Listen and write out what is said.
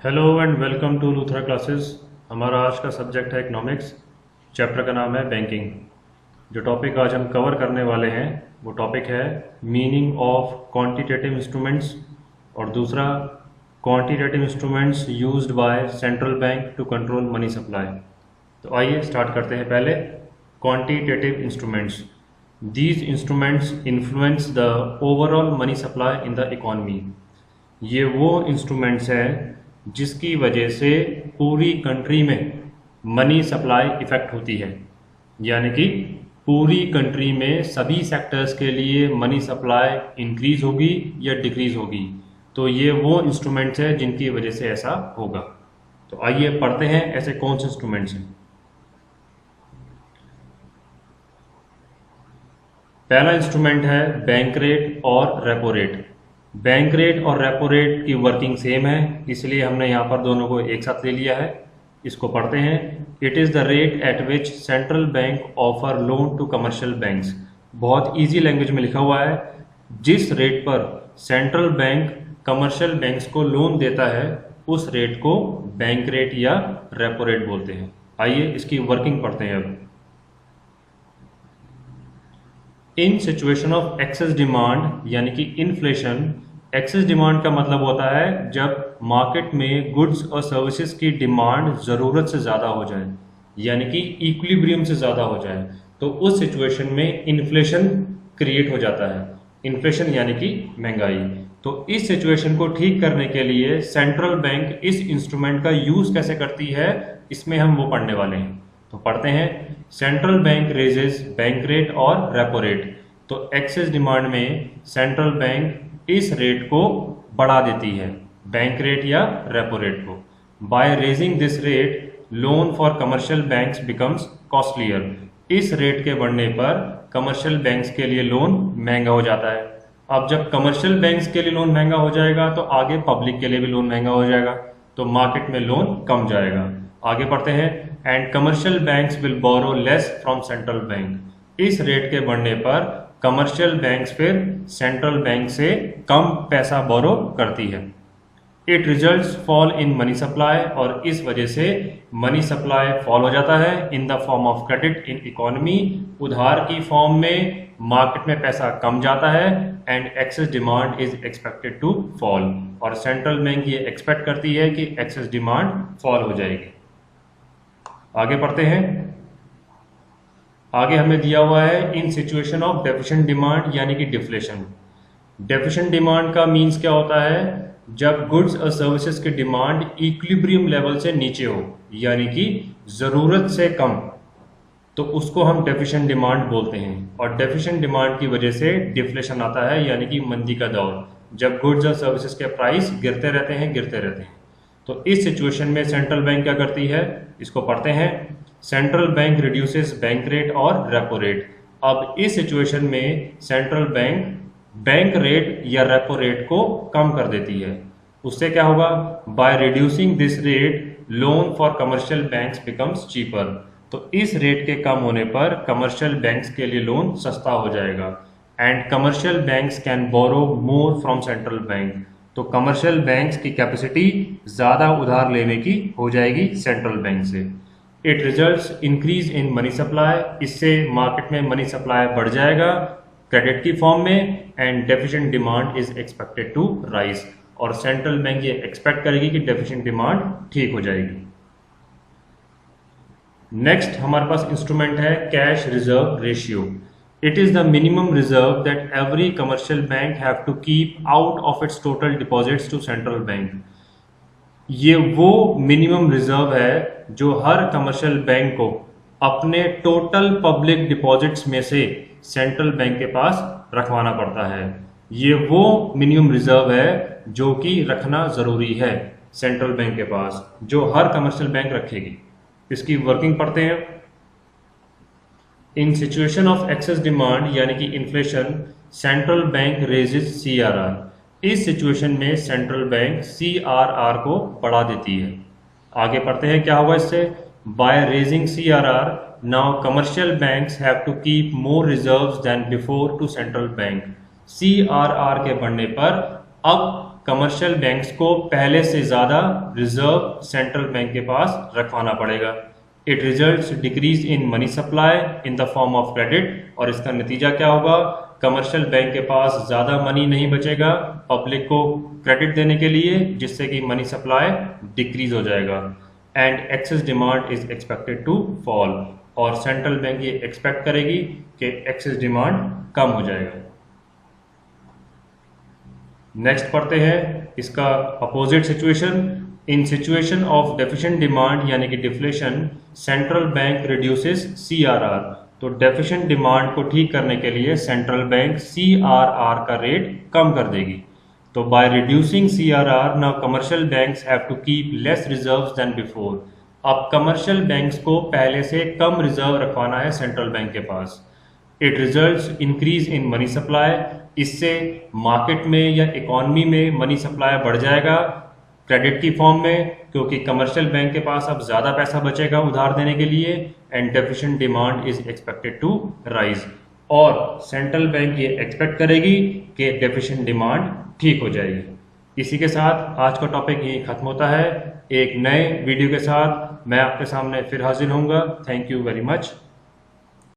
Hello and welcome to Luthra classes. हमारा आज का सब्जेक्ट है इकोनॉमिक्स। चैप्टर का नाम है बैंकिंग। जो टॉपिक आज हम कवर करने वाले हैं वो टॉपिक है मीनिंग ऑफ क्वांटिटेटिव इंस्ट्रूमेंट्स और दूसरा quantitative instruments used by central bank to control money supply. तो आइए स्टार्ट करते हैं। पहले quantitative instruments. These instruments influence the overall money supply in the economy. ये वो इंस्ट्रूमेंट्स हैं जिसकी वजह से पूरी कंट्री में मनी सप्लाई इफ़ेक्ट होती है, यानी कि पूरी कंट्री में सभी सेक्टर्स के लिए मनी सप्लाई इंक्रीज होगी या डिक्रीज होगी। तो ये वो इंस्ट्रूमेंट्स हैं जिनकी वजह से ऐसा होगा। तो आइए पढ़ते हैं ऐसे कौन से इंस्ट्रूमेंट्स हैं। पहला इंस्ट्रूमेंट है बैंक रेट और रेपो रेट। बैंक रेट और रेपो रेट की वर्किंग सेम है, इसलिए हमने यहाँ पर दोनों को एक साथ ले लिया है। इसको पढ़ते हैं। It is the rate at which central bank offer loan to commercial banks. बहुत इजी लैंग्वेज में लिखा हुआ है, जिस रेट पर सेंट्रल बैंक कमर्शियल बैंक्स को लोन देता है उस रेट को बैंक रेट या रेपो रेट बोलते हैं। आइए इसकी वर्किंग पढ़ते हैं अब। In situation of excess demand यानी कि इन्फ्लेशन। एक्सेस डिमांड का मतलब होता है जब मार्केट में गुड्स और सर्विसेज की डिमांड ज़रूरत से ज़्यादा हो जाए, यानी कि इक्विलिब्रियम से ज़्यादा हो जाए, तो उस सिचुएशन में इन्फ्लेशन क्रिएट हो जाता है। इन्फ्लेशन यानी कि महंगाई। तो इस सिचुएशन को ठीक करने के लिए सेंट्रल बैंक इस इंस्ट्रूमेंट का यूज़ कैसे करती है, इसमें हम वो पढ़ने वाले हैं। तो पढ़ते हैं। Central bank raises bank rate और रेपो रेट। तो एक्सेस डिमांड में सेंट्रल बैंक इस रेट को बढ़ा देती है, बैंक रेट या रेपो रेट को। By raising this rate loan for commercial banks becomes costlier. इस रेट के बढ़ने पर कमर्शियल बैंक्स के लिए लोन महंगा हो जाता है। अब जब कमर्शियल बैंक्स के लिए लोन महंगा हो जाएगा तो आगे पब्लिक के लिए भी लोन महंगा हो जाएगा, तो मार्केट में लोन कम जाएगा। आगे पढ़ते हैं। And commercial banks will borrow less from central bank. इस रेट के बढ़ने पर कमर्शियल बैंक्स फिर सेंट्रल बैंक से कम पैसा बोरो करती है। It results fall in money supply. और इस वजह से मनी सप्लाई फॉल हो जाता है in the form of credit in economy. उधार की फॉर्म में मार्केट में पैसा कम जाता है। And excess demand is expected to fall. और सेंट्रल बैंक ये एक्सपेक्ट करती है कि एक्सेस डिमांड फॉल हो जाएगी। आगे पढ़ते हैं। आगे हमें दिया हुआ है इन सिचुएशन ऑफ डेफिशिएंट डिमांड यानी कि डिफ्लेशन। डेफिशिएंट डिमांड का मीन्स क्या होता है, जब गुड्स और सर्विसेज की डिमांड इक्विलिब्रियम लेवल से नीचे हो, यानी कि ज़रूरत से कम, तो उसको हम डेफिशिएंट डिमांड बोलते हैं। और डेफिशिएंट डिमांड की वजह से डिफ्लेशन आता है, यानी कि मंदी का दौर, जब गुड्स और सर्विसेज के प्राइस गिरते रहते हैं। तो इस सिचुएशन में सेंट्रल बैंक क्या करती है, इसको पढ़ते हैं। Central bank reduces bank rate और रेपो रेट। अब इस सिचुएशन में सेंट्रल बैंक बैंक रेट या रेपो रेट को कम कर देती है। उससे क्या होगा, by reducing this rate loan for commercial banks becomes cheaper. तो इस रेट के कम होने पर कमर्शियल बैंक्स के लिए लोन सस्ता हो जाएगा। And commercial banks can borrow more from central bank. तो कमर्शियल बैंक्स की कैपेसिटी ज़्यादा उधार लेने की हो जाएगी सेंट्रल बैंक से। It results increase in money supply. इससे मार्केट में मनी सप्लाई बढ़ जाएगा क्रेडिट की फॉर्म में। And deficient demand is expected to rise. और सेंट्रल बैंक ये एक्सपेक्ट करेगी कि डेफिशिएंट डिमांड ठीक हो जाएगी। नेक्स्ट हमारे पास इंस्ट्रूमेंट है cash reserve ratio. It is the minimum reserve that every commercial bank have to keep out of its total deposits to central bank. ये वो मिनिमम रिजर्व है जो हर कमर्शियल बैंक को अपने टोटल पब्लिक डिपॉजिट्स में से central bank के पास रखवाना पड़ता है। ये वो मिनिमम रिजर्व है जो कि रखना ज़रूरी है सेंट्रल बैंक के पास, जो हर कमर्शियल बैंक रखेगी। इसकी वर्किंग पढ़ते हैं। इन सिचुएशन ऑफ एक्सेस डिमांड यानी कि inflation, central bank raises CRR। इस सिचुएशन में सेंट्रल बैंक CRR को बढ़ा देती है। आगे पढ़ते हैं क्या होगा इससे। By raising CRR now commercial banks have to keep more reserves than before to central bank. CRR के बढ़ने पर अब कमर्शियल बैंक्स को पहले से ज़्यादा रिजर्व सेंट्रल बैंक के पास रखवाना पड़ेगा। It results decrease in money supply in the form of credit, और इसका नतीजा क्या होगा? कमर्शियल बैंक के पास ज़्यादा मनी नहीं बचेगा पब्लिक को क्रेडिट देने के लिए, जिससे कि मनी सप्लाई डिक्रीज हो जाएगा। And excess demand is expected to fall, और सेंट्रल बैंक ये एक्सपेक्ट करेगी कि एक्सेस डिमांड कम हो जाएगा। नेक्स्ट पढ़ते हैं इसका opposite situation. In situation of deficient demand यानी कि deflation, central bank reduces CRR। तो डेफिशिएंट डिमांड को ठीक करने के लिए सेंट्रल बैंक CRR का रेट कम कर देगी। तो by reducing CRR now commercial banks have to keep less reserves than before. अब कमर्शियल बैंक्स को पहले से कम रिजर्व रखवाना है सेंट्रल बैंक के पास। It results increase in money supply, इससे मार्केट में या इकोनॉमी में मनी सप्लाई बढ़ जाएगा क्रेडिट की फॉर्म में, क्योंकि कमर्शियल बैंक के पास अब ज़्यादा पैसा बचेगा उधार देने के लिए। And deficient demand is expected to rise, और सेंट्रल बैंक ये एक्सपेक्ट करेगी कि डेफिशिएंट डिमांड ठीक हो जाएगी। इसी के साथ आज का टॉपिक यही खत्म होता है। एक नए वीडियो के साथ मैं आपके सामने फिर हाजिर होऊंगा। Thank you very much.